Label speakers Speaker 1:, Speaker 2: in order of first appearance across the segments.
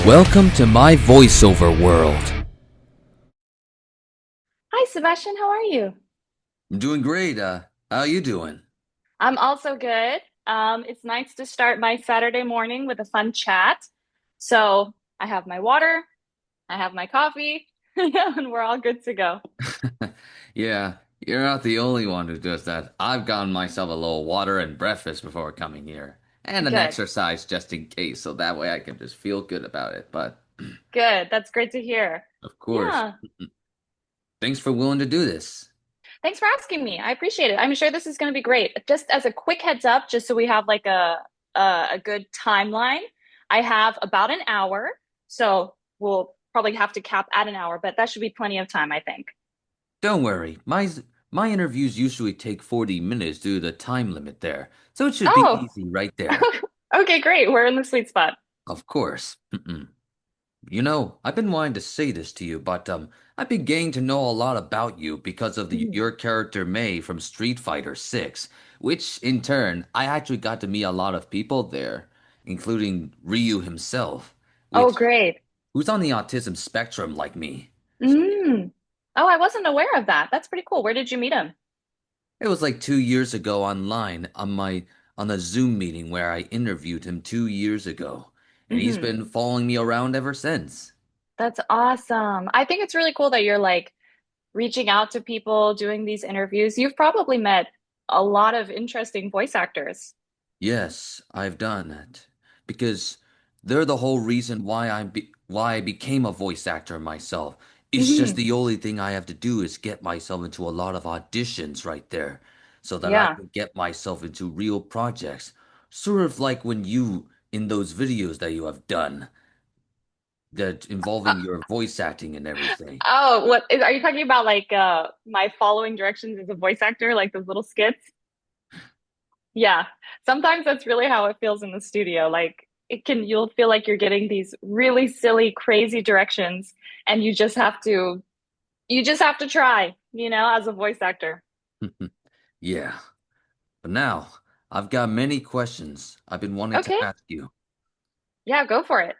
Speaker 1: Welcome to my voiceover world.
Speaker 2: Hi, Sebastian. How are you?
Speaker 1: I'm doing great. How you doing?
Speaker 2: I'm also good. It's nice to start my Saturday morning with a fun chat. So I have my water, I have my coffee, and we're all good to go.
Speaker 1: Yeah, you're not the only one who does that. I've gotten myself a little water and breakfast before coming here, and an
Speaker 2: Good,
Speaker 1: exercise just in case, so that way I can just feel good about it. But
Speaker 2: good. That's great to hear.
Speaker 1: of course,
Speaker 2: Yeah.
Speaker 1: thanks for willing to do this.
Speaker 2: Thanks for asking me. I appreciate it. I'm sure this is going to be great. Just as a quick heads up, just so we have like a good timeline, I have about an hour. So we'll probably have to cap at an hour, but that should be plenty of time, I think.
Speaker 1: Don't worry, my interviews usually take 40 minutes due to the time limit there, so it should be
Speaker 2: Oh,
Speaker 1: easy right there.
Speaker 2: okay, great. We're in the sweet spot.
Speaker 1: Of course. I've been wanting to say this to you, but I've been getting to know a lot about you because of
Speaker 2: Mhm.
Speaker 1: your character Mei from Street Fighter 6, which in turn I actually got to meet a lot of people there, including Ryu himself,
Speaker 2: Oh,
Speaker 1: which
Speaker 2: great.
Speaker 1: who's on the autism spectrum like me. So
Speaker 2: Mm. Oh, I wasn't aware of that. That's pretty cool. Where did you meet him?
Speaker 1: it was like 2 years ago online on a Zoom meeting where I interviewed him 2 years ago, and he's
Speaker 2: Hmm.
Speaker 1: been following me around ever since.
Speaker 2: That's awesome. I think it's really cool that you're like reaching out to people, doing these interviews. You've probably met a lot of interesting voice actors.
Speaker 1: Yes, I've done that because they're the whole reason why I became a voice actor myself. It's just
Speaker 2: Hmm.
Speaker 1: the only thing I have to do is get myself into a lot of auditions right there so that I
Speaker 2: Yeah.
Speaker 1: can get myself into real projects. Sort of like when you in those videos that you have done that
Speaker 2: Uh,
Speaker 1: involving your voice acting and everything.
Speaker 2: oh, are you talking about like my following directions as a voice actor, like those little skits? Yeah. Sometimes that's really how it feels in the studio. Like you'll feel like you're getting these really silly, crazy directions, and you just have to try, as a voice actor.
Speaker 1: Yeah. But now, I've got many questions I've been wanting to
Speaker 2: Okay.
Speaker 1: ask you.
Speaker 2: Yeah, go for it.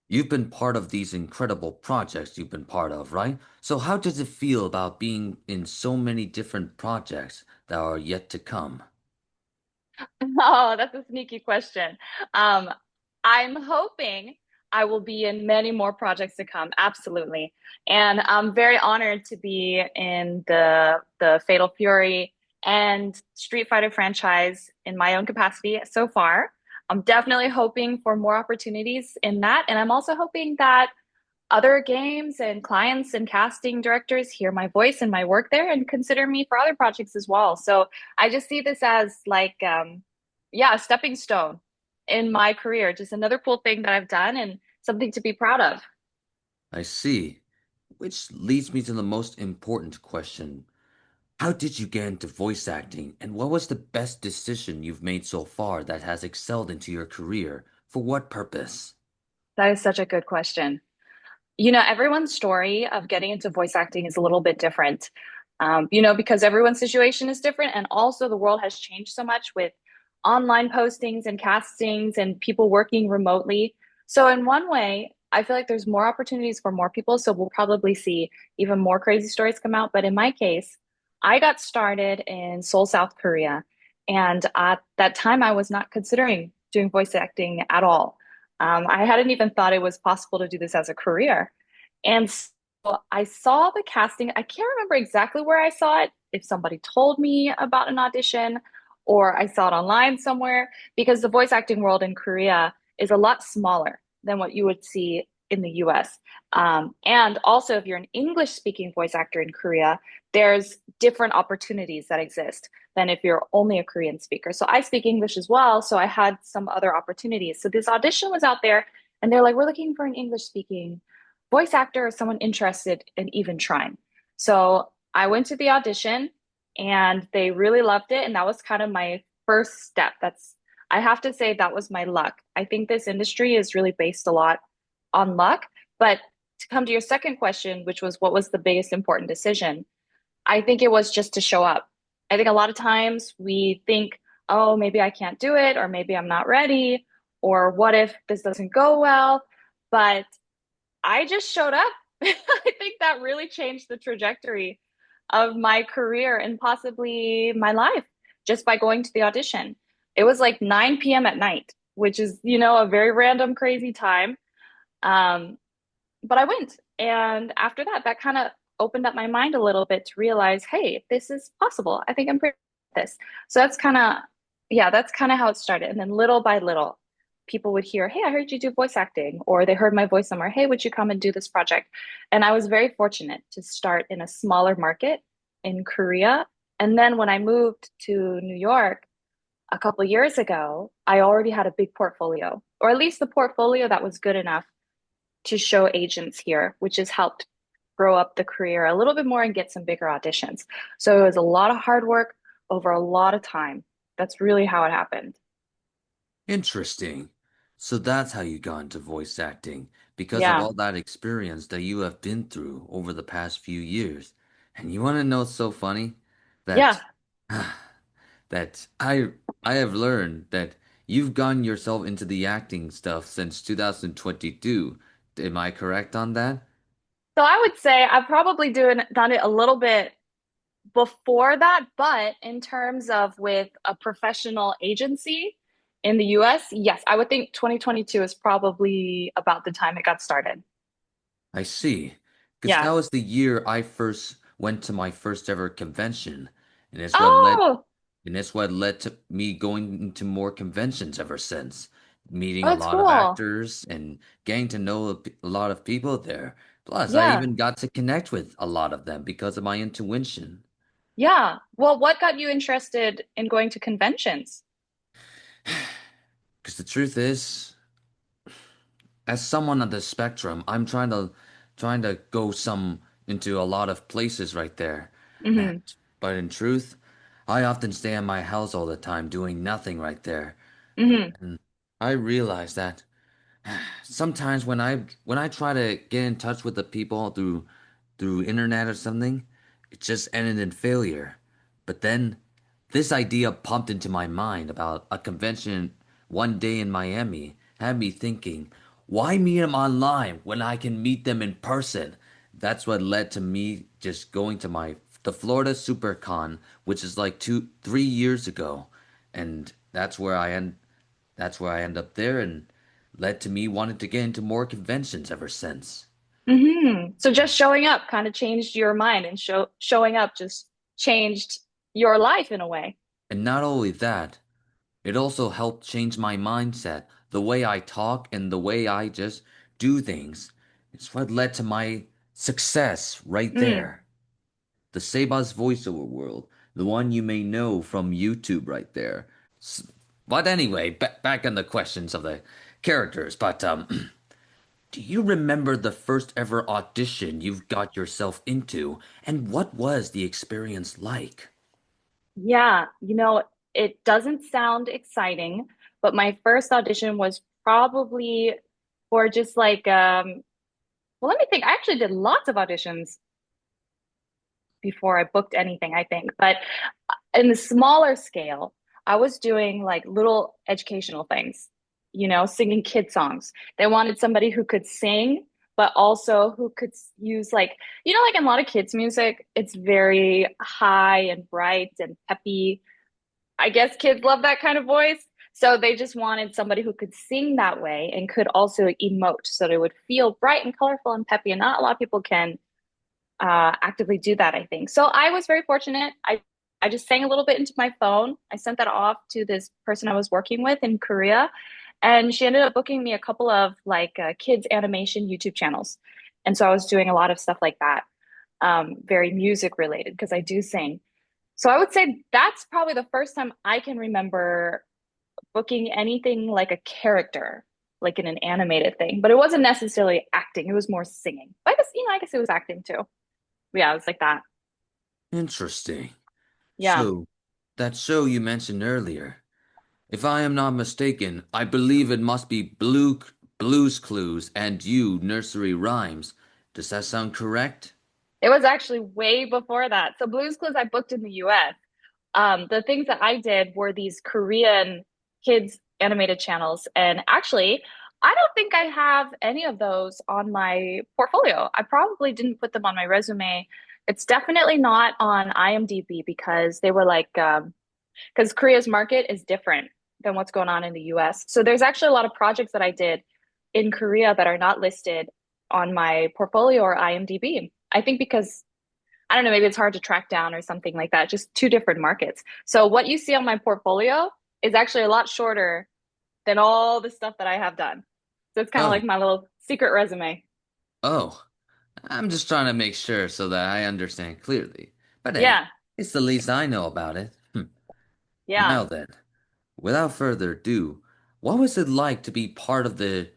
Speaker 1: You've been part of these incredible projects you've been part of, right? So how does it feel about being in so many different projects that are yet to come?
Speaker 2: Oh, that's a sneaky question. Um, I'm hoping I will be in many more projects to come. Absolutely. And I'm very honored to be in the Fatal Fury and Street Fighter franchise in my own capacity so far. I'm definitely hoping for more opportunities in that. And I'm also hoping that other games and clients and casting directors hear my voice and my work there and consider me for other projects as well. So I just see this as like, yeah, a stepping stone in my career, just another cool thing that I've done and something to be proud of.
Speaker 1: I see. Which leads me to the most important question. How did you get into voice acting, and what was the best decision you've made so far that has excelled into your career? For what purpose?
Speaker 2: That is such a good question. Everyone's story of getting into voice acting is a little bit different. Because everyone's situation is different. And also, the world has changed so much with online postings and castings and people working remotely. So, in one way, I feel like there's more opportunities for more people. So, we'll probably see even more crazy stories come out. But in my case, I got started in Seoul, South Korea. And at that time, I was not considering doing voice acting at all. I hadn't even thought it was possible to do this as a career. And so I saw the casting. I can't remember exactly where I saw it, if somebody told me about an audition or I saw it online somewhere, because the voice acting world in Korea is a lot smaller than what you would see in the US. And also, if you're an English speaking voice actor in Korea, there's different opportunities that exist than if you're only a Korean speaker. So I speak English as well. So I had some other opportunities. So this audition was out there, and they're like, we're looking for an English speaking voice actor or someone interested in even trying. So I went to the audition and they really loved it. And that was kind of my first step. I have to say, that was my luck. I think this industry is really based a lot on luck. But to come to your second question, which was what was the biggest important decision? I think it was just to show up. I think a lot of times we think, oh, maybe I can't do it, or maybe I'm not ready, or what if this doesn't go well? but I just showed up. I think that really changed the trajectory of my career and possibly my life just by going to the audition. It was like 9 p.m. at night, which is, a very random, crazy time. Um, but I went. And after that, that kind of opened up my mind a little bit to realize, hey, this is possible. I think I'm pretty good at this. So yeah, that's kind of how it started. And then little by little, people would hear, hey, I heard you do voice acting, or they heard my voice somewhere. Hey, would you come and do this project? And I was very fortunate to start in a smaller market in Korea. And then when I moved to New York a couple years ago, I already had a big portfolio, or at least the portfolio that was good enough to show agents here, which has helped grow up the career a little bit more and get some bigger auditions. So it was a lot of hard work over a lot of time. That's really how it happened.
Speaker 1: Interesting. So that's how you got into voice acting, because of
Speaker 2: Yeah.
Speaker 1: all that experience that you have been through over the past few years. And you want to know what's so funny?
Speaker 2: Yeah.
Speaker 1: That that I have learned that you've gotten yourself into the acting stuff since 2022. Am I correct on that?
Speaker 2: So I would say I've probably done it a little bit before that, but in terms of with a professional agency in the US, yes, I would think 2022 is probably about the time it got started.
Speaker 1: I see. Because that
Speaker 2: Yeah.
Speaker 1: was the year I first went to my first ever convention, and it's what led
Speaker 2: Oh,
Speaker 1: and it's what led to me going into more conventions ever since, meeting a
Speaker 2: that's
Speaker 1: lot of
Speaker 2: cool.
Speaker 1: actors and getting to know a lot of people there. Plus, I
Speaker 2: Yeah.
Speaker 1: even got to connect with a lot of them because of my intuition.
Speaker 2: Yeah. Well, what got you interested in going to conventions?
Speaker 1: Because the truth is, as someone on the spectrum, I'm trying to go some into a lot of places right there. And,
Speaker 2: Hmm.
Speaker 1: but in truth, I often stay in my house all the time doing nothing right there.
Speaker 2: Hmm.
Speaker 1: And I realize that sometimes when I try to get in touch with the people through internet or something, it just ended in failure. But then this idea popped into my mind about a convention one day in Miami, had me thinking, why meet them online when I can meet them in person? That's what led to me just going to the Florida SuperCon, which is like 3 years ago, and that's where I end up there, and led to me wanting to get into more conventions ever since.
Speaker 2: So just showing up kind of changed your mind and showing up just changed your life in a way.
Speaker 1: And not only that, it also helped change my mindset, the way I talk and the way I just do things. It's what led to my success right
Speaker 2: Mm.
Speaker 1: there. The Sebas voiceover world, the one you may know from YouTube right there. S- But anyway, back on the questions of the characters. But do you remember the first ever audition you've got yourself into, and what was the experience like?
Speaker 2: Yeah, it doesn't sound exciting, but my first audition was probably for just like well, let me think. I actually did lots of auditions before I booked anything, I think. But in the smaller scale, I was doing like little educational things, singing kid songs. They wanted somebody who could sing, but also who could use like, like in a lot of kids' music, it's very high and bright and peppy. I guess kids love that kind of voice. So they just wanted somebody who could sing that way and could also emote so they would feel bright and colorful and peppy. And not a lot of people can actively do that, I think. So I was very fortunate. I just sang a little bit into my phone. I sent that off to this person I was working with in Korea, and she ended up booking me a couple of like kids animation YouTube channels. And so I was doing a lot of stuff like that, very music related because I do sing. So I would say that's probably the first time I can remember booking anything like a character, like in an animated thing. But it wasn't necessarily acting; it was more singing. But I guess it was acting too. Yeah, it was like that.
Speaker 1: Interesting.
Speaker 2: Yeah.
Speaker 1: So, that show you mentioned earlier, if I am not mistaken, I believe it must be Blues Clues and You Nursery Rhymes. Does that sound correct?
Speaker 2: It was actually way before that. So Blue's Clues I booked in the US. The things that I did were these Korean kids animated channels. And actually, I don't think I have any of those on my portfolio. I probably didn't put them on my resume. It's definitely not on IMDb because they were like, because Korea's market is different than what's going on in the US. So there's actually a lot of projects that I did in Korea that are not listed on my portfolio or IMDb. I think because I don't know, maybe it's hard to track down or something like that, just two different markets. So what you see on my portfolio is actually a lot shorter than all the stuff that I have done. So it's kind of like
Speaker 1: Oh,
Speaker 2: my little secret resume.
Speaker 1: oh, I'm just trying to make sure so that I understand clearly. But hey,
Speaker 2: Yeah,
Speaker 1: it's the least I know about it.
Speaker 2: yeah.
Speaker 1: Now then, without further ado, what was it like to be part of the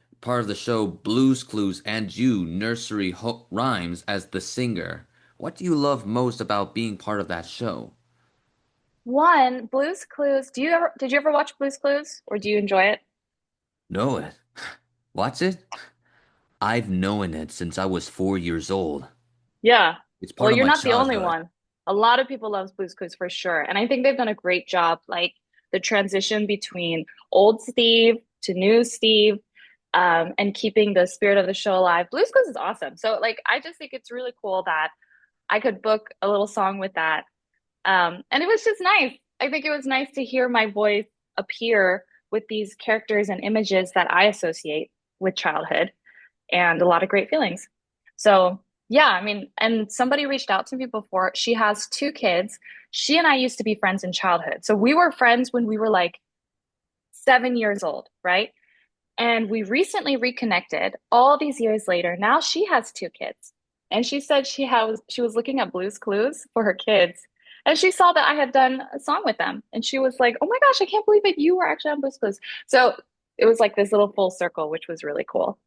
Speaker 1: show Blues Clues and you nursery rhymes as the singer? What do you love most about being part of that show?
Speaker 2: One, Blue's Clues. Did you ever watch Blue's Clues or do you enjoy it?
Speaker 1: Know it? Watch it? I've known it since I was 4 years old.
Speaker 2: Yeah.
Speaker 1: It's
Speaker 2: Well,
Speaker 1: part of
Speaker 2: you're
Speaker 1: my
Speaker 2: not the only
Speaker 1: childhood.
Speaker 2: one. A lot of people love Blue's Clues for sure. And I think they've done a great job, like the transition between old Steve to new Steve, and keeping the spirit of the show alive. Blue's Clues is awesome. So, like, I just think it's really cool that I could book a little song with that. And it was just nice. I think it was nice to hear my voice appear with these characters and images that I associate with childhood and a lot of great feelings. So, yeah, I mean, and somebody reached out to me before. She has two kids. She and I used to be friends in childhood. So we were friends when we were like 7 years old, right? And we recently reconnected all these years later. Now she has two kids. And she said she was looking at Blue's Clues for her kids. And she saw that I had done a song with them. And she was like, "Oh my gosh, I can't believe it. You were actually on Blue's Clues." So it was like this little full circle, which was really cool.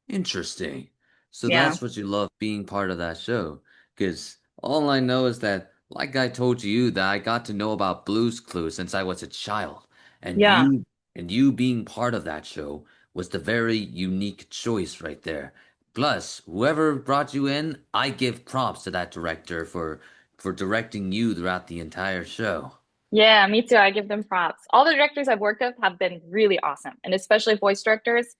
Speaker 1: Interesting. So
Speaker 2: Yeah.
Speaker 1: that's what you love being part of that show. Because all I know is that, like I told you, that I got to know about Blue's Clues since I was a child. And
Speaker 2: Yeah.
Speaker 1: you being part of that show was the very unique choice right there. Plus, whoever brought you in, I give props to that director for directing you throughout the entire show.
Speaker 2: Yeah, me too. I give them props. All the directors I've worked with have been really awesome, and especially voice directors.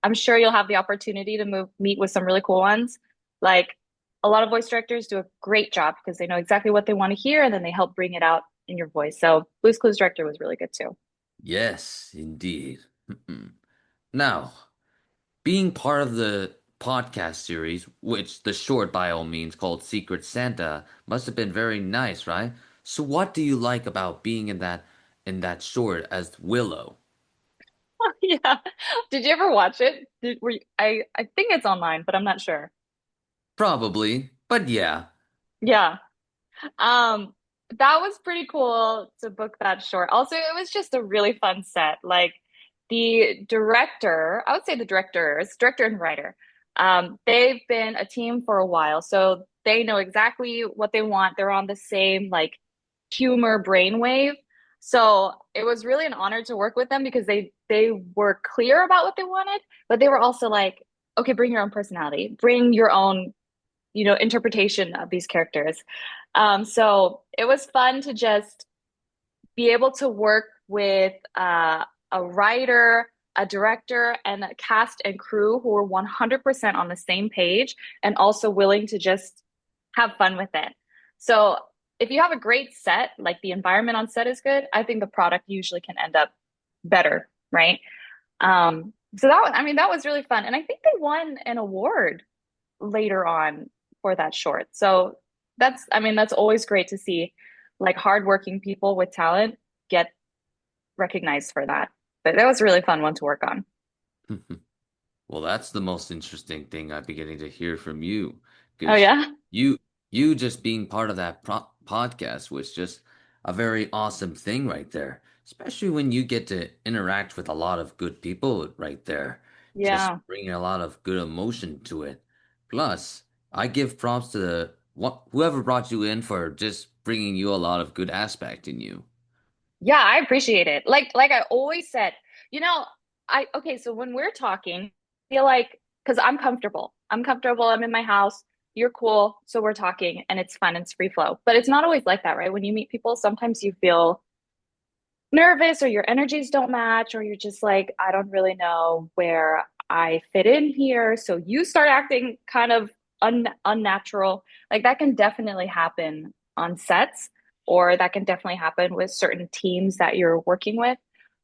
Speaker 2: I'm sure you'll have the opportunity to meet with some really cool ones. Like a lot of voice directors do a great job because they know exactly what they want to hear and then they help bring it out in your voice. So Blue's Clues director was really good too.
Speaker 1: Yes, indeed. Now, being part of the podcast series, which the short by all means called Secret Santa, must have been very nice, right? So what do you like about being in that short as Willow?
Speaker 2: Yeah. Did you ever watch it? I think it's online, but I'm not sure.
Speaker 1: Probably, but yeah.
Speaker 2: Yeah. Um, that was pretty cool to book that short. Also, it was just a really fun set. Like the director, I would say the directors, director and writer, they've been a team for a while, so they know exactly what they want. They're on the same like humor brainwave. So it was really an honor to work with them because they were clear about what they wanted, but they were also like, okay, bring your own personality, bring your own interpretation of these characters. So it was fun to just be able to work with a writer, a director, and a cast and crew who were 100% on the same page and also willing to just have fun with it. So if you have a great set, like the environment on set is good, I think the product usually can end up better, right? So I mean, that was really fun. And I think they won an award later on for that short. So I mean, that's always great to see like hardworking people with talent get recognized for that. But that was a really fun one to work on.
Speaker 1: Well, that's the most interesting thing I've been getting to hear from you,
Speaker 2: Oh
Speaker 1: because
Speaker 2: yeah.
Speaker 1: you just being part of that podcast was just a very awesome thing right there. Especially when you get to interact with a lot of good people right there, just
Speaker 2: Yeah.
Speaker 1: bringing a lot of good emotion to it. Plus, I give props to whoever brought you in for just bringing you a lot of good aspect in you.
Speaker 2: Yeah, I appreciate it. Like I always said, you know, I okay, so when we're talking, I feel like because I'm comfortable. I'm comfortable, I'm in my house, you're cool, so we're talking and it's fun, it's free flow. But it's not always like that, right? When you meet people, sometimes you feel nervous or your energies don't match, or you're just like, I don't really know where I fit in here. So you start acting kind of unnatural. Like that can definitely happen on sets, or that can definitely happen with certain teams that you're working with.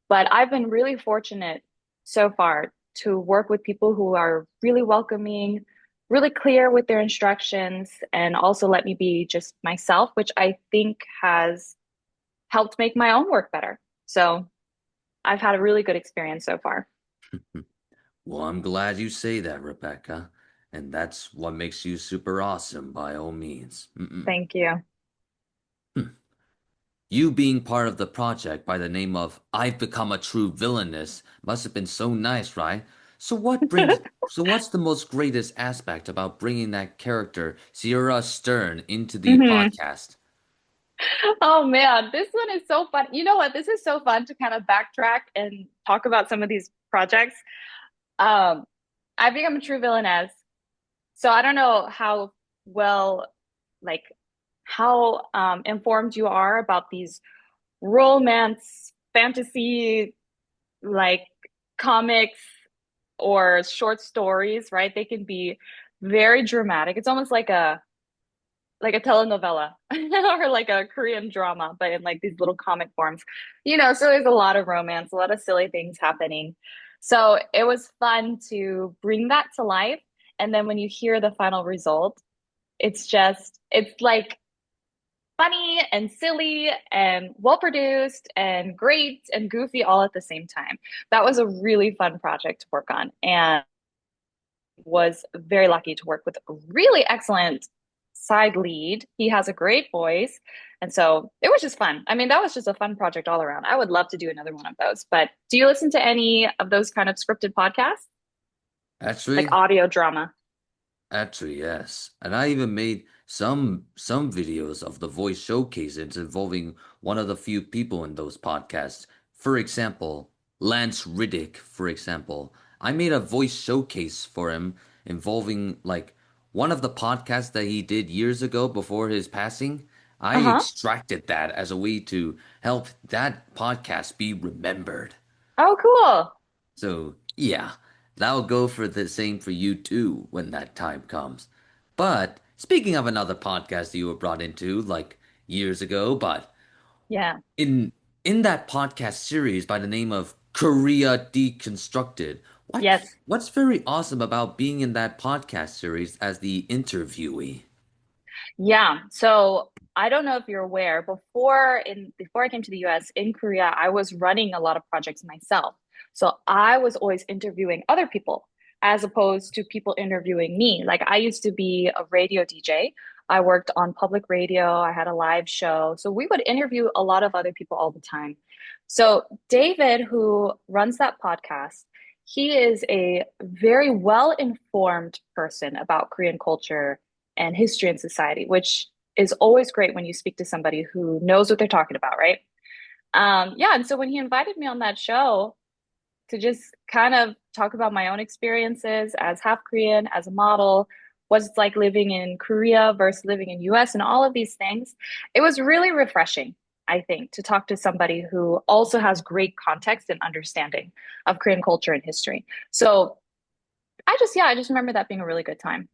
Speaker 2: But I've been really fortunate so far to work with people who are really welcoming, really clear with their instructions, and also let me be just myself, which I think has helped make my own work better. So I've had a really good experience so far.
Speaker 1: Well, I'm glad you say that, Rebecca. And that's what makes you super awesome by all means.
Speaker 2: Thank you.
Speaker 1: You being part of the project by the name of I've Become a True Villainess must have been so nice, right? So what's the most greatest aspect about bringing that character, Sierra Stern, into the
Speaker 2: Hmm.
Speaker 1: podcast?
Speaker 2: Oh man, this one is so fun. You know what? This is so fun to kind of backtrack and talk about some of these projects. Um, I think I'm a true villainess. So I don't know how well, like, how informed you are about these romance, fantasy, like comics or short stories, right? They can be very dramatic. It's almost like a telenovela or like a Korean drama, but in like these little comic forms. So there's a lot of romance, a lot of silly things happening. So it was fun to bring that to life. And then when you hear the final result, it's like funny and silly and well produced and great and goofy all at the same time. That was a really fun project to work on, and was very lucky to work with a really excellent side lead. He has a great voice. And so it was just fun. I mean, that was just a fun project all around. I would love to do another one of those. But do you listen to any of those kind of scripted podcasts, like
Speaker 1: Actually,
Speaker 2: audio drama?
Speaker 1: Actually, yes. And I even made some videos of the voice showcases involving one of the few people in those podcasts. For example, Lance Riddick, for example. I made a voice showcase for him involving like one of the podcasts that he did years ago before his passing. I
Speaker 2: Uh-huh.
Speaker 1: extracted that as a way to help that podcast be remembered.
Speaker 2: Oh, cool.
Speaker 1: So, yeah, that'll go for the same for you too when that time comes. But speaking of another podcast that you were brought into like years ago, but
Speaker 2: Yeah.
Speaker 1: in in that podcast series by the name of Korea Deconstructed,
Speaker 2: Yes.
Speaker 1: what's very awesome about being in that podcast series as the interviewee?
Speaker 2: Yeah. So I don't know if you're aware, before I came to the US in Korea, I was running a lot of projects myself. So I was always interviewing other people as opposed to people interviewing me. Like I used to be a radio DJ. I worked on public radio. I had a live show. So we would interview a lot of other people all the time. So David, who runs that podcast, he is a very well-informed person about Korean culture and history and society, which is always great when you speak to somebody who knows what they're talking about, right? Yeah, and so when he invited me on that show to just kind of talk about my own experiences as half Korean, as a model, what it's like living in Korea versus living in US and all of these things, it was really refreshing, I think, to talk to somebody who also has great context and understanding of Korean culture and history. So I just remember that being a really good time.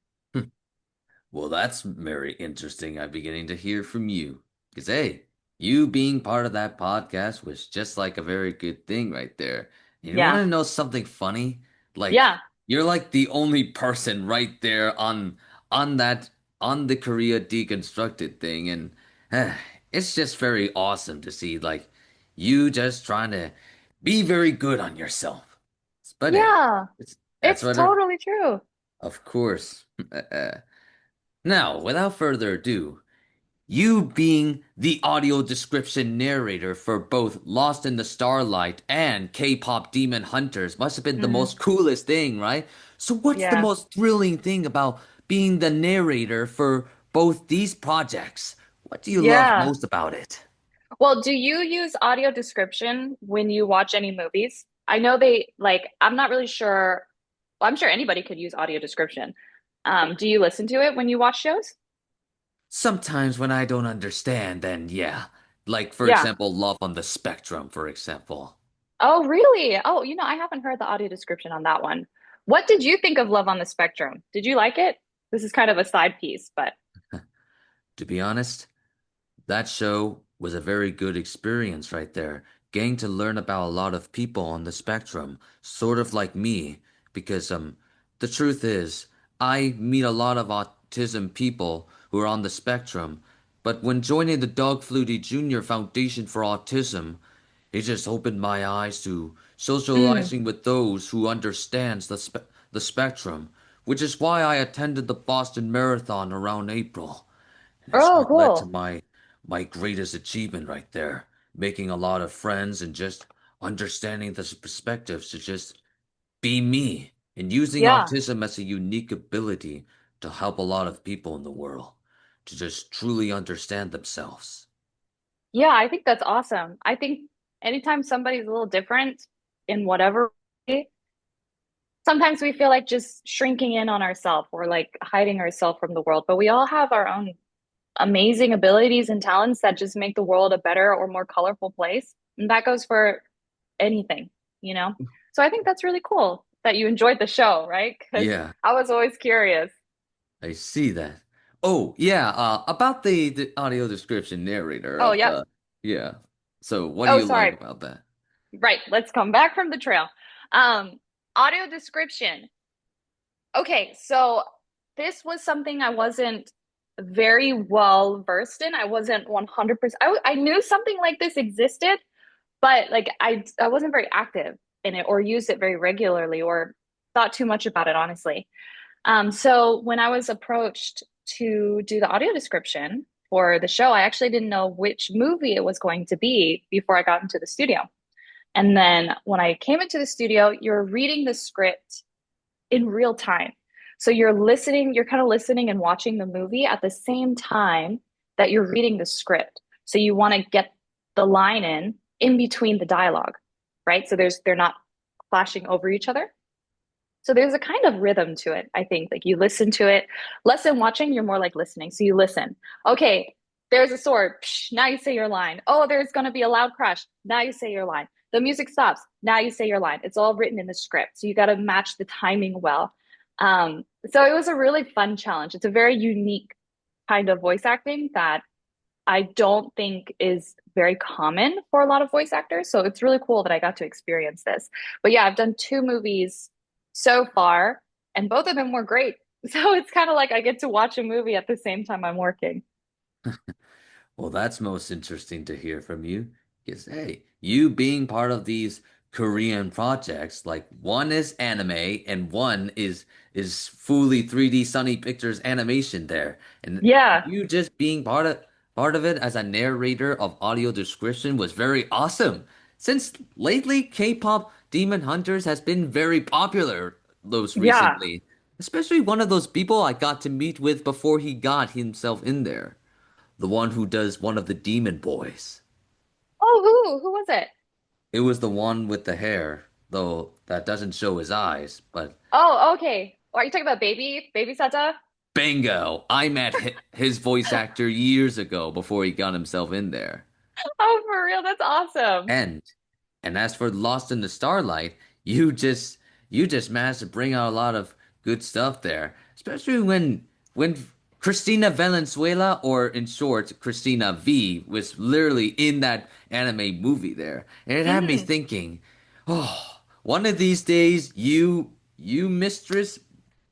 Speaker 1: Well, that's very interesting. I'm beginning to hear from you. Because, hey, you being part of that podcast was just like a very good thing right there. And you want
Speaker 2: Yeah.
Speaker 1: to know something funny? Like,
Speaker 2: Yeah.
Speaker 1: you're like the only person right there on that on the Korea deconstructed thing. And eh, it's just very awesome to see like you just trying to be very good on yourself. But hey,
Speaker 2: Yeah.
Speaker 1: that's
Speaker 2: It's
Speaker 1: what,
Speaker 2: totally true.
Speaker 1: of course. Now, without further ado, you being the audio description narrator for both Lost in the Starlight and K-pop Demon Hunters must have been the
Speaker 2: Mm,
Speaker 1: most coolest thing, right? So what's the
Speaker 2: yeah.
Speaker 1: most thrilling thing about being the narrator for both these projects? What do you love
Speaker 2: Yeah.
Speaker 1: most about it?
Speaker 2: Well, do you use audio description when you watch any movies? I know I'm not really sure. Well, I'm sure anybody could use audio description. Do you listen to it when you watch shows?
Speaker 1: Sometimes when I don't understand, then yeah, Like, for
Speaker 2: Yeah.
Speaker 1: example, Love on the Spectrum, for example.
Speaker 2: Oh, really? Oh, I haven't heard the audio description on that one. What did you think of Love on the Spectrum? Did you like it? This is kind of a side piece, but
Speaker 1: To be honest, that show was a very good experience right there. Getting to learn about a lot of people on the spectrum, sort of like me, because the truth is, I meet a lot of autism people who are on the spectrum, but when joining the Doug Flutie Jr. Foundation for Autism, it just opened my eyes to
Speaker 2: mm.
Speaker 1: socializing with those who understands the spectrum, which is why I attended the Boston Marathon around April. And it's
Speaker 2: Oh,
Speaker 1: what led to
Speaker 2: cool.
Speaker 1: my greatest achievement right there, making a lot of friends and just understanding the perspectives to just be me and using
Speaker 2: Yeah.
Speaker 1: autism as a unique ability to help a lot of people in the world to just truly understand themselves.
Speaker 2: Yeah, I think that's awesome. I think anytime somebody's a little different in whatever way, sometimes we feel like just shrinking in on ourselves or like hiding ourselves from the world, but we all have our own amazing abilities and talents that just make the world a better or more colorful place. And that goes for anything, you know? So I think that's really cool that you enjoyed the show, right? Because
Speaker 1: Yeah,
Speaker 2: I was always curious.
Speaker 1: I see that. Oh, yeah, about the audio description narrator
Speaker 2: Oh,
Speaker 1: of
Speaker 2: yep.
Speaker 1: the, yeah. So what do
Speaker 2: Oh,
Speaker 1: you like
Speaker 2: sorry.
Speaker 1: about that?
Speaker 2: Right. Let's come back from the trail. Um, Audio description. Okay, so this was something I wasn't very well versed in. I wasn't 100%. I knew something like this existed, but like I wasn't very active in it or used it very regularly or thought too much about it, honestly. So when I was approached to do the audio description for the show, I actually didn't know which movie it was going to be before I got into the studio. And then when I came into the studio, you're reading the script in real time. So you're kind of listening and watching the movie at the same time that you're reading the script. So you want to get the line in between the dialogue, right? So they're not clashing over each other. So there's a kind of rhythm to it, I think. Like you listen to it, less than watching, you're more like listening. So you listen. Okay, there's a sword. Psh, now you say your line. Oh, there's going to be a loud crash. Now you say your line. The music stops. Now you say your line. It's all written in the script. So you got to match the timing well. So it was a really fun challenge. It's a very unique kind of voice acting that I don't think is very common for a lot of voice actors. So it's really cool that I got to experience this. But yeah, I've done two movies so far, and both of them were great. So it's kind of like I get to watch a movie at the same time I'm working.
Speaker 1: Well, that's most interesting to hear from you. Because, hey, you being part of these Korean projects, like one is anime and one is fully 3D Sunny Pictures animation there. And
Speaker 2: Yeah,
Speaker 1: you just being part of it as a narrator of audio description was very awesome. Since lately, K-pop Demon Hunters has been very popular those
Speaker 2: yeah.
Speaker 1: recently. Especially one of those people I got to meet with before he got himself in there. The one who does one of the demon boys.
Speaker 2: Oh, who was it?
Speaker 1: It was the one with the hair, though that doesn't show his eyes, but
Speaker 2: Oh, okay. Are you talking about Baby Sata?
Speaker 1: bingo! I met his voice actor years ago before he got himself in there.
Speaker 2: Oh, for real? That's awesome.
Speaker 1: And and as for Lost in the Starlight, you just managed to bring out a lot of good stuff there, especially when Christina Valenzuela, or in short, Christina V, was literally in that anime movie there, and it had me
Speaker 2: Hmm.
Speaker 1: thinking, oh, one of these days, you mistress,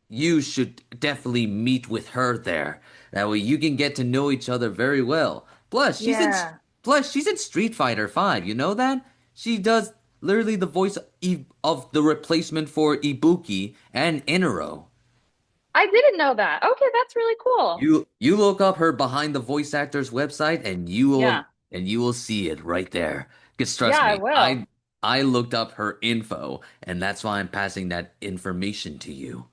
Speaker 1: you should definitely meet with her there. That way you can get to know each other very well. Plus,
Speaker 2: Yeah.
Speaker 1: she's in Street Fighter 5. You know that? She does literally the voice of the replacement for Ibuki and Inaro.
Speaker 2: I didn't know that. Okay, that's really cool.
Speaker 1: You look up her behind the voice actors website
Speaker 2: Yeah.
Speaker 1: and you will see it right there. Because
Speaker 2: Yeah,
Speaker 1: trust
Speaker 2: I
Speaker 1: me,
Speaker 2: will.
Speaker 1: I looked up her info and that's why I'm passing that information to you.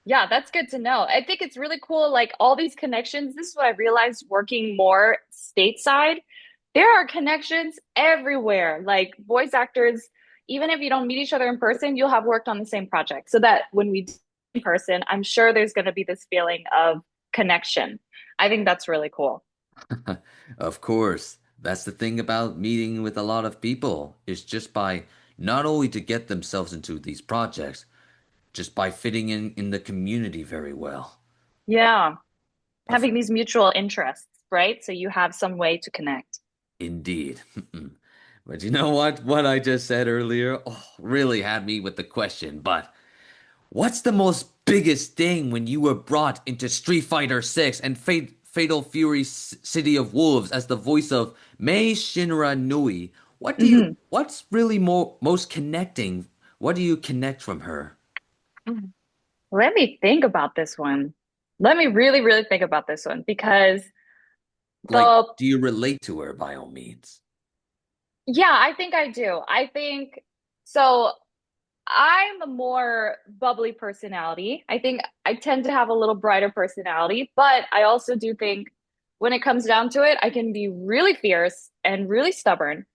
Speaker 2: Yeah, that's good to know. I think it's really cool, like all these connections. This is what I realized working more stateside. There are connections everywhere. Like voice actors, even if you don't meet each other in person, you'll have worked on the same project. So that when we do in person, I'm sure there's going to be this feeling of connection. I think that's really cool.
Speaker 1: Of course. That's the thing about meeting with a lot of people, is just by not only to get themselves into these projects, just by fitting in the community very well.
Speaker 2: Yeah,
Speaker 1: Of
Speaker 2: having these mutual interests, right? So you have some way to connect.
Speaker 1: indeed. But you know what? What I just said earlier, really had me with the question. But what's the most biggest thing when you were brought into Street Fighter 6 and Fatal Fury City of Wolves as the voice of Mai Shiranui?
Speaker 2: Hmm.
Speaker 1: What's really most connecting? What do you connect from her?
Speaker 2: Let me think about this one. Let me really, really think about this one because
Speaker 1: Like,
Speaker 2: the,
Speaker 1: do you relate to her by all means?
Speaker 2: yeah, I think I do. I think so. I'm a more bubbly personality. I think I tend to have a little brighter personality, but I also do think when it comes down to it, I can be really fierce and really stubborn.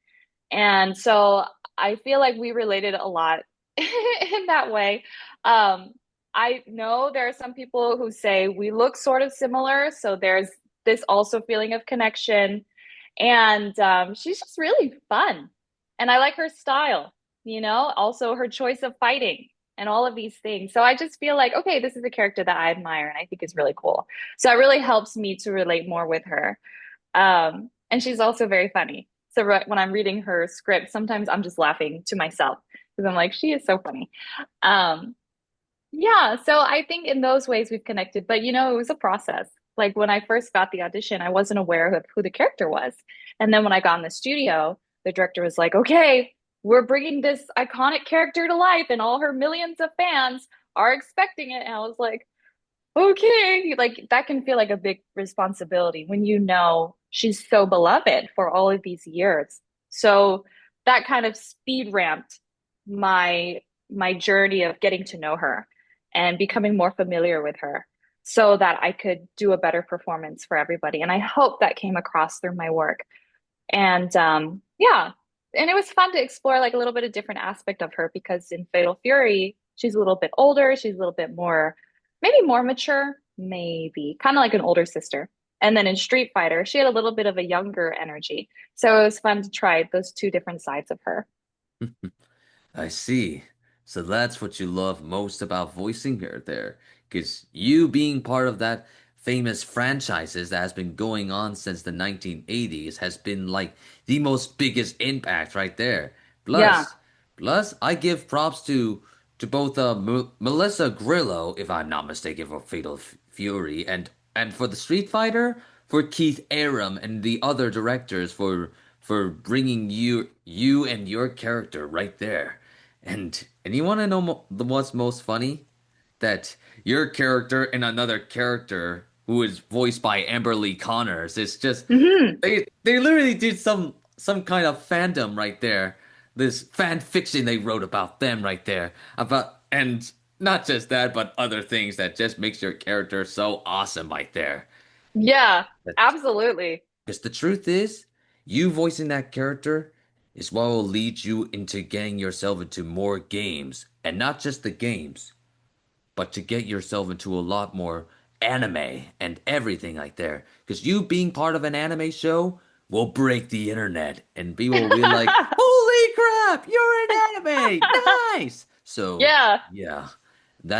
Speaker 2: And so I feel like we related a lot in that way. Um, I know there are some people who say we look sort of similar, so there's this also feeling of connection. And she's just really fun. And I like her style, also her choice of fighting and all of these things. So I just feel like, okay, this is a character that I admire and I think is really cool. So it really helps me to relate more with her. And she's also very funny. So when I'm reading her script, sometimes I'm just laughing to myself because I'm like, she is so funny. Um, yeah, so I think in those ways we've connected, but it was a process. Like when I first got the audition, I wasn't aware of who the character was. And then when I got in the studio, the director was like, okay, we're bringing this iconic character to life, and all her millions of fans are expecting it. And I was like, okay, like that can feel like a big responsibility when she's so beloved for all of these years. So that kind of speed ramped my journey of getting to know her and becoming more familiar with her so that I could do a better performance for everybody. And I hope that came across through my work. And yeah, and it was fun to explore like a little bit of different aspect of her because in Fatal Fury, she's a little bit older, she's a little bit more, maybe more mature, maybe kind of like an older sister. And then in Street Fighter, she had a little bit of a younger energy. So it was fun to try those two different sides of her.
Speaker 1: I see. So that's what you love most about voicing her there. Because you being part of that famous franchises that has been going on since the 1980s has been like the most biggest impact right there.
Speaker 2: Yeah.
Speaker 1: Plus, I give props to both Melissa Grillo, if I'm not mistaken, for Fury, and for the Street Fighter, for Keith Aram and the other directors for bringing you and your character right there. And you want to know what's most funny? That your character and another character who is voiced by Amberly Connors is just
Speaker 2: Hmm.
Speaker 1: they literally did some kind of fandom right there. This fan fiction they wrote about them right there. About and not just that, but other things that just makes your character so awesome right there.
Speaker 2: Yeah, absolutely.
Speaker 1: Because the truth is, you voicing that character is what will lead you into getting yourself into more games. And not just the games, but to get yourself into a lot more anime and everything like there. Because you being part of an anime show will break the internet. And people will be like, holy crap, you're in anime! Nice! So,
Speaker 2: Yeah,
Speaker 1: yeah,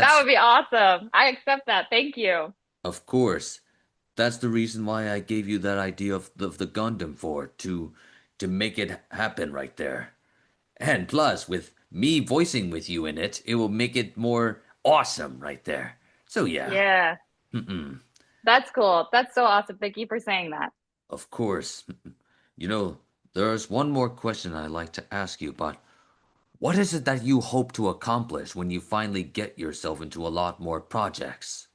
Speaker 2: that
Speaker 1: that's,
Speaker 2: would be awesome. I accept that. Thank you.
Speaker 1: of course. That's the reason why I gave you that idea of the Gundam for to make it happen right there. And plus, with me voicing with you in it, it will make it more awesome right there. So yeah,
Speaker 2: Yeah, that's cool. That's so awesome. Thank you for saying that.
Speaker 1: of course. You know, there's one more question I'd like to ask you, but what is it that you hope to accomplish when you finally get yourself into a lot more projects?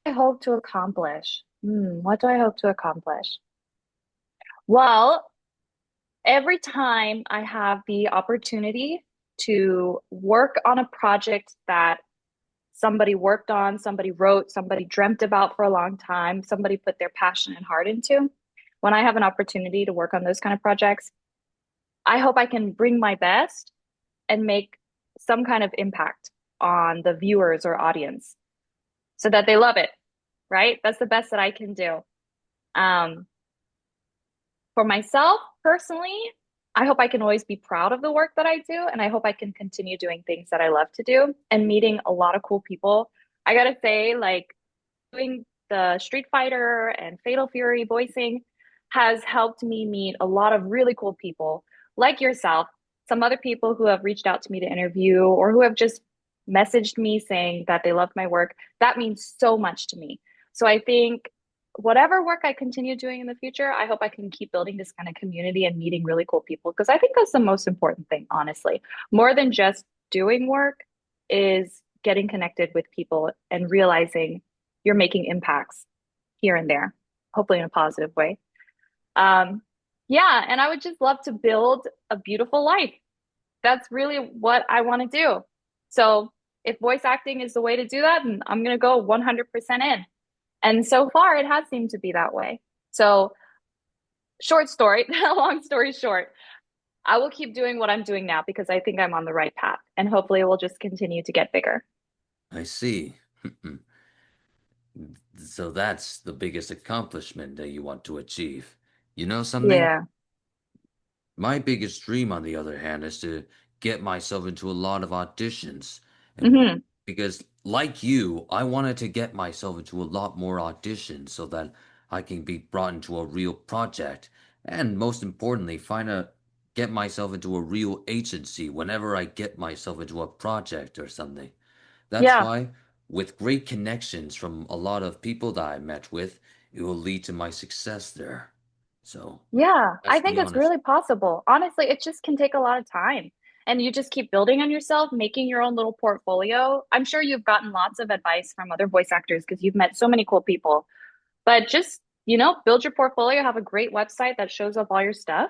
Speaker 2: I hope to accomplish. What do I hope to accomplish? Well, every time I have the opportunity to work on a project that somebody worked on, somebody wrote, somebody dreamt about for a long time, somebody put their passion and heart into, when I have an opportunity to work on those kind of projects, I hope I can bring my best and make some kind of impact on the viewers or audience so that they love it, right? That's the best that I can do. Um, For myself personally, I hope I can always be proud of the work that I do, and I hope I can continue doing things that I love to do and meeting a lot of cool people. I gotta say, like doing the Street Fighter and Fatal Fury voicing has helped me meet a lot of really cool people like yourself, some other people who have reached out to me to interview or who have just messaged me saying that they love my work. That means so much to me. So I think whatever work I continue doing in the future, I hope I can keep building this kind of community and meeting really cool people because I think that's the most important thing, honestly. More than just doing work is getting connected with people and realizing you're making impacts here and there, hopefully in a positive way. Um, yeah, and I would just love to build a beautiful life. That's really what I want to do. So if voice acting is the way to do that, then I'm going to go 100% in. And so far, it has seemed to be that way. So, short story, long story short, I will keep doing what I'm doing now because I think I'm on the right path. And hopefully, it will just continue to get bigger.
Speaker 1: I see. So that's the biggest accomplishment that you want to achieve. You know something?
Speaker 2: Yeah.
Speaker 1: My biggest dream, on the other hand, is to get myself into a lot of auditions. And
Speaker 2: Hmm.
Speaker 1: because, like you, I wanted to get myself into a lot more auditions so that I can be brought into a real project. And most importantly, get myself into a real agency whenever I get myself into a project or something. That's
Speaker 2: Yeah.
Speaker 1: why, with great connections from a lot of people that I met with, it will lead to my success there. So,
Speaker 2: Yeah, I
Speaker 1: that's
Speaker 2: think
Speaker 1: the
Speaker 2: it's
Speaker 1: honest.
Speaker 2: really possible. Honestly, it just can take a lot of time. And you just keep building on yourself, making your own little portfolio. I'm sure you've gotten lots of advice from other voice actors because you've met so many cool people. But just, build your portfolio, have a great website that shows up all your stuff.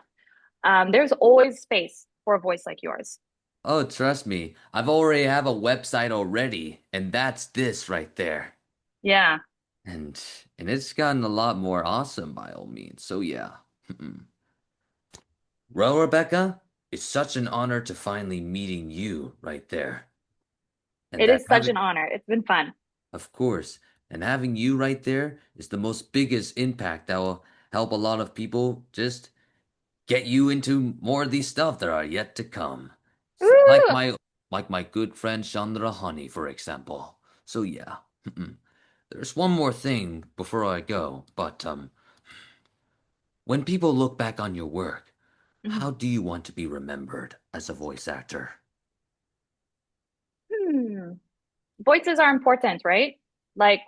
Speaker 2: There's always space for a voice like yours.
Speaker 1: Oh, trust me, I've already have a website already, and that's this right there.
Speaker 2: Yeah.
Speaker 1: And and it's gotten a lot more awesome by all means. So yeah. Well, Rebecca, it's such an honor to finally meeting you right there. And
Speaker 2: It
Speaker 1: that
Speaker 2: is such
Speaker 1: having,
Speaker 2: an honor. It's been fun.
Speaker 1: of course, and having you right there is the most biggest impact that will help a lot of people just get you into more of these stuff that are yet to come. Like
Speaker 2: Woo!
Speaker 1: my good friend Chandra Honey, for example. So yeah. There's one more thing before I go, but when people look back on your work,
Speaker 2: Mhm.
Speaker 1: how do you want to be remembered as a voice actor?
Speaker 2: Hmm. Voices are important, right? Like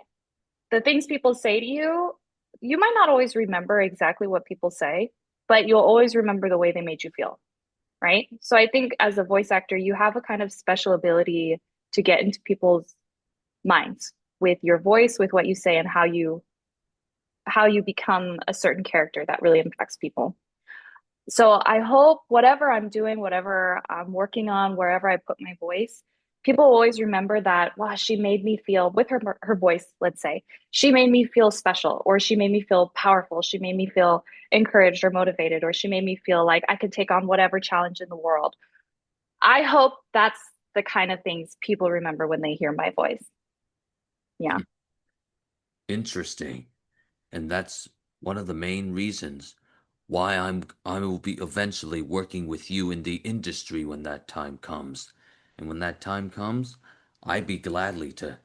Speaker 2: the things people say to you, you might not always remember exactly what people say, but you'll always remember the way they made you feel, right? So I think as a voice actor, you have a kind of special ability to get into people's minds with your voice, with what you say, and how you become a certain character that really impacts people. So I hope whatever I'm doing, whatever I'm working on, wherever I put my voice, people always remember that, wow, she made me feel with her voice, let's say, she made me feel special, or she made me feel powerful, she made me feel encouraged or motivated, or she made me feel like I could take on whatever challenge in the world. I hope that's the kind of things people remember when they hear my voice. Yeah.
Speaker 1: Interesting. And that's one of the main reasons why I will be eventually working with you in the industry when that time comes. And when that time comes, I'd be gladly to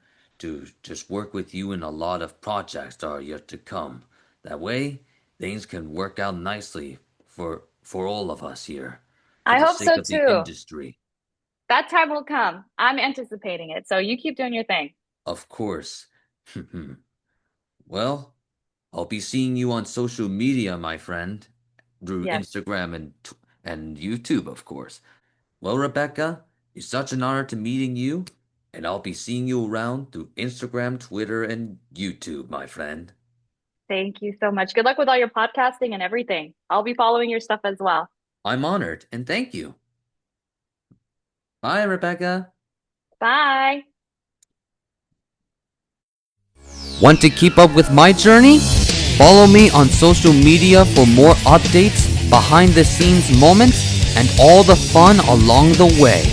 Speaker 1: just work with you in a lot of projects that are yet to come. That way, things can work out nicely for all of us here, for
Speaker 2: I
Speaker 1: the
Speaker 2: hope
Speaker 1: sake
Speaker 2: so
Speaker 1: of the
Speaker 2: too.
Speaker 1: industry.
Speaker 2: That time will come. I'm anticipating it. So you keep doing your thing.
Speaker 1: Of course. Well, I'll be seeing you on social media, my friend, through
Speaker 2: Yes.
Speaker 1: Instagram and YouTube, of course. Well, Rebecca, it's such an honor to meeting you, and I'll be seeing you around through Instagram, Twitter, and YouTube, my friend.
Speaker 2: Thank you so much. Good luck with all your podcasting and everything. I'll be following your stuff as well.
Speaker 1: I'm honored, and thank you. Bye, Rebecca.
Speaker 2: Bye.
Speaker 1: Want to keep up with my journey? Follow me on social media for more updates, behind the scenes moments, and all the fun along the way.